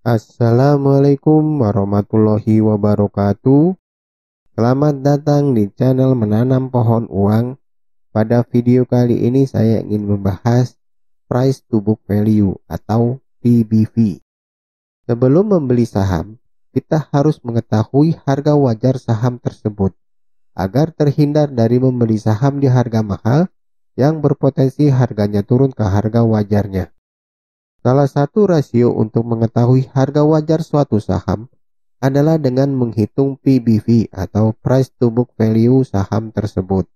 Assalamualaikum warahmatullahi wabarakatuh. Selamat datang di channel Menanam Pohon Uang. Pada video kali ini saya ingin membahas Price to Book Value atau PBV. Sebelum membeli saham, kita harus mengetahui harga wajar saham tersebut agar terhindar dari membeli saham di harga mahal yang berpotensi harganya turun ke harga wajarnya. Salah satu rasio untuk mengetahui harga wajar suatu saham adalah dengan menghitung PBV atau Price to Book Value saham tersebut.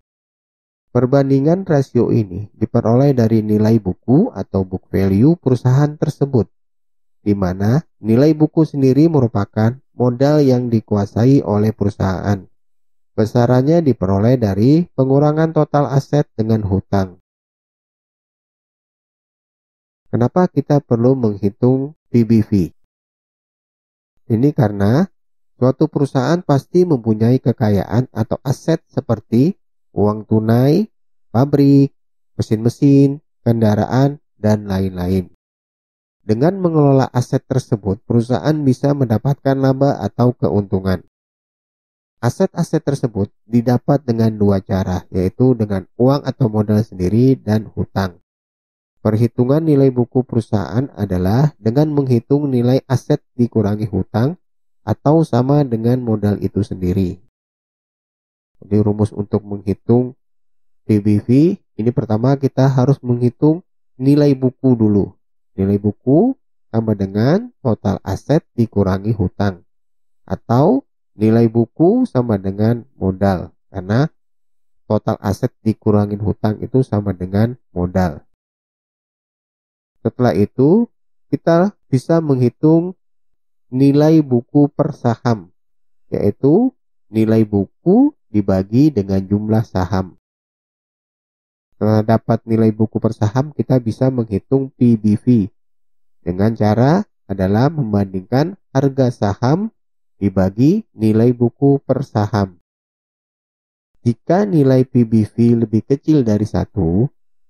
Perbandingan rasio ini diperoleh dari nilai buku atau book value perusahaan tersebut, di mana nilai buku sendiri merupakan modal yang dikuasai oleh perusahaan. Besarannya diperoleh dari pengurangan total aset dengan hutang. Kenapa kita perlu menghitung PBV? Ini karena suatu perusahaan pasti mempunyai kekayaan atau aset seperti uang tunai, pabrik, mesin-mesin, kendaraan, dan lain-lain. Dengan mengelola aset tersebut, perusahaan bisa mendapatkan laba atau keuntungan. Aset-aset tersebut didapat dengan dua cara, yaitu dengan uang atau modal sendiri dan hutang. Perhitungan nilai buku perusahaan adalah dengan menghitung nilai aset dikurangi hutang atau sama dengan modal itu sendiri. Jadi rumus untuk menghitung PBV ini pertama kita harus menghitung nilai buku dulu. Nilai buku sama dengan total aset dikurangi hutang atau nilai buku sama dengan modal karena total aset dikurangi hutang itu sama dengan modal. Setelah itu, kita bisa menghitung nilai buku per saham, yaitu nilai buku dibagi dengan jumlah saham. Setelah dapat nilai buku per saham, kita bisa menghitung PBV. Dengan cara adalah membandingkan harga saham dibagi nilai buku per saham. Jika nilai PBV lebih kecil dari 1,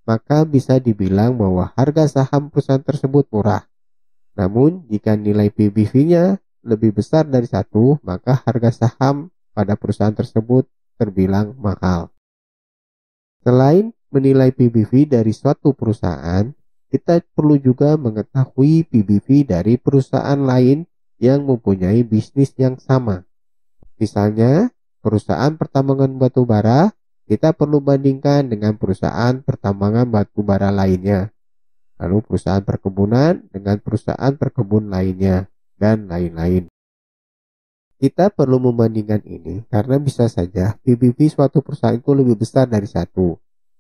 maka bisa dibilang bahwa harga saham perusahaan tersebut murah. Namun, jika nilai PBV-nya lebih besar dari 1, maka harga saham pada perusahaan tersebut terbilang mahal. Selain menilai PBV dari suatu perusahaan, kita perlu juga mengetahui PBV dari perusahaan lain yang mempunyai bisnis yang sama. Misalnya, perusahaan pertambangan batu bara, kita perlu bandingkan dengan perusahaan pertambangan batu bara lainnya. Lalu perusahaan perkebunan dengan perusahaan perkebun lainnya, dan lain-lain. Kita perlu membandingkan ini karena bisa saja PBV suatu perusahaan itu lebih besar dari 1.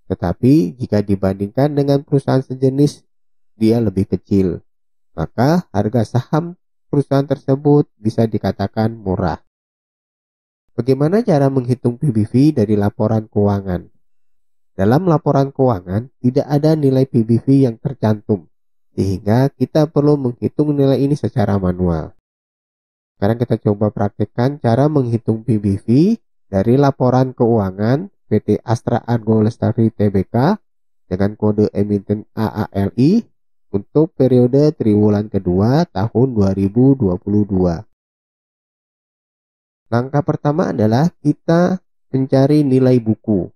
Tetapi jika dibandingkan dengan perusahaan sejenis, dia lebih kecil. Maka harga saham perusahaan tersebut bisa dikatakan murah. Bagaimana cara menghitung PBV dari laporan keuangan? Dalam laporan keuangan tidak ada nilai PBV yang tercantum, sehingga kita perlu menghitung nilai ini secara manual. Sekarang kita coba praktekkan cara menghitung PBV dari laporan keuangan PT Astra Argo Lestari Tbk dengan kode emiten AALI untuk periode triwulan kedua tahun 2022. Langkah pertama adalah kita mencari nilai buku.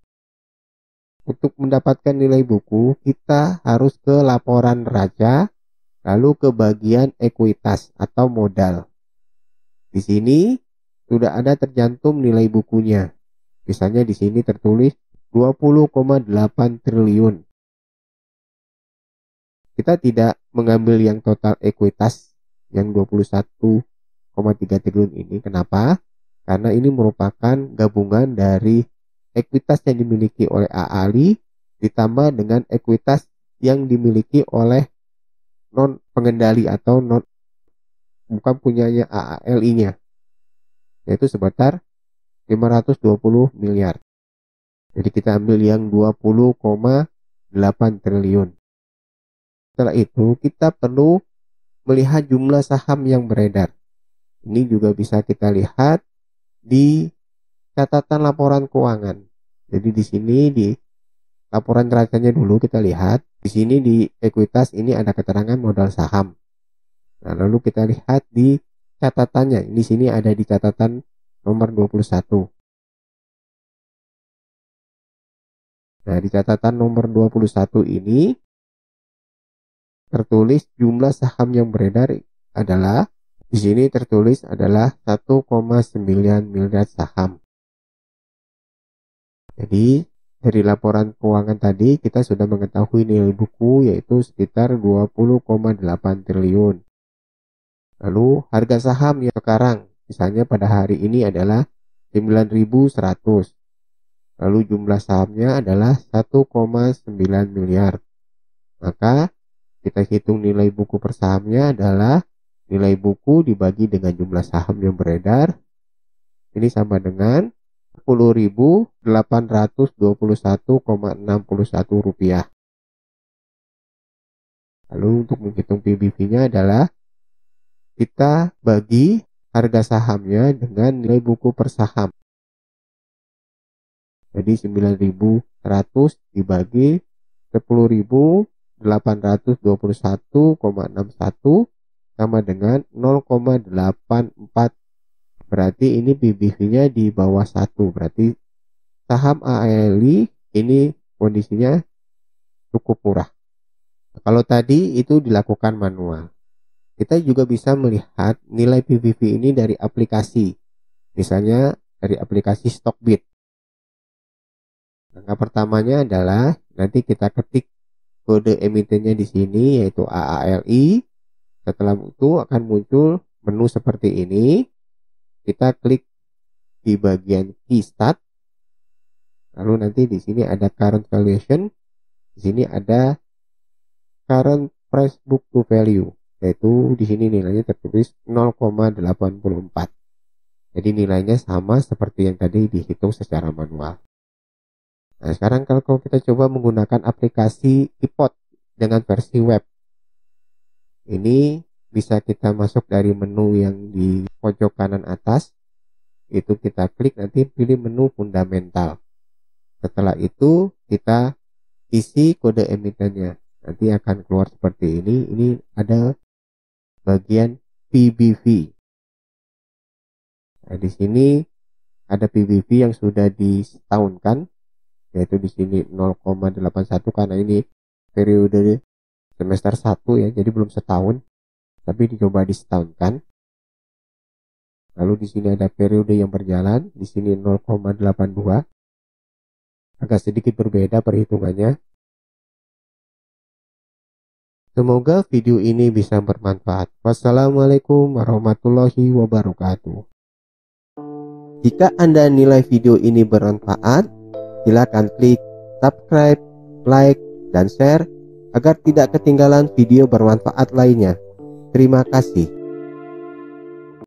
Untuk mendapatkan nilai buku, kita harus ke laporan neraca, lalu ke bagian ekuitas atau modal. Di sini sudah ada tercantum nilai bukunya. Misalnya di sini tertulis 20,8 triliun. Kita tidak mengambil yang total ekuitas yang 21,3 triliun ini. Kenapa? Karena ini merupakan gabungan dari ekuitas yang dimiliki oleh AALI ditambah dengan ekuitas yang dimiliki oleh non pengendali atau bukan punyanya AALI-nya, yaitu sebesar 520 miliar. Jadi kita ambil yang 20,8 triliun. Setelah itu kita perlu melihat jumlah saham yang beredar. Ini juga bisa kita lihat di catatan laporan keuangan. Jadi di sini di laporan neracanya dulu kita lihat. Di sini di ekuitas ini ada keterangan modal saham. Nah, lalu kita lihat di catatannya. Di sini ada di catatan nomor 21. Nah, di catatan nomor 21 ini tertulis jumlah saham yang beredar adalah, di sini tertulis adalah 1,9 miliar saham. Jadi dari laporan keuangan tadi kita sudah mengetahui nilai buku yaitu sekitar 20,8 triliun. Lalu harga saham yang sekarang misalnya pada hari ini adalah 9.100. Lalu jumlah sahamnya adalah 1,9 miliar. Maka kita hitung nilai buku per sahamnya adalah nilai buku dibagi dengan jumlah saham yang beredar. Ini sama dengan 10.821,61 rupiah. Lalu untuk menghitung PBV-nya adalah kita bagi harga sahamnya dengan nilai buku per saham. Jadi 9.100 dibagi 10.821,61 sama dengan 0,84. Berarti ini PBV-nya di bawah 1. Berarti saham ALI ini kondisinya cukup murah. Kalau tadi itu dilakukan manual. Kita juga bisa melihat nilai PBV ini dari aplikasi. Misalnya dari aplikasi Stockbit. Langkah pertamanya adalah nanti kita ketik kode emitennya di sini yaitu AALI. Setelah itu akan muncul menu seperti ini. Kita klik di bagian key start. Lalu nanti di sini ada current valuation. Di sini ada current price book to value. Yaitu di sini nilainya tertulis 0,84. Jadi nilainya sama seperti yang tadi dihitung secara manual. Nah, sekarang kalau kita coba menggunakan aplikasi iPod dengan versi web. Ini bisa kita masuk dari menu yang di pojok kanan atas. Itu kita klik nanti pilih menu fundamental. Setelah itu kita isi kode emitennya. Nanti akan keluar seperti ini. Ini ada bagian PBV. Nah, di sini ada PBV yang sudah disetahunkan. Yaitu di sini 0,81 karena ini periode semester 1 ya, jadi belum setahun, tapi dicoba disetahunkan. Lalu di sini ada periode yang berjalan, di sini 0,82. Agak sedikit berbeda perhitungannya. Semoga video ini bisa bermanfaat. Wassalamualaikum warahmatullahi wabarakatuh. Jika Anda nilai video ini bermanfaat, silakan klik subscribe, like, dan share agar tidak ketinggalan video bermanfaat lainnya. Terima kasih.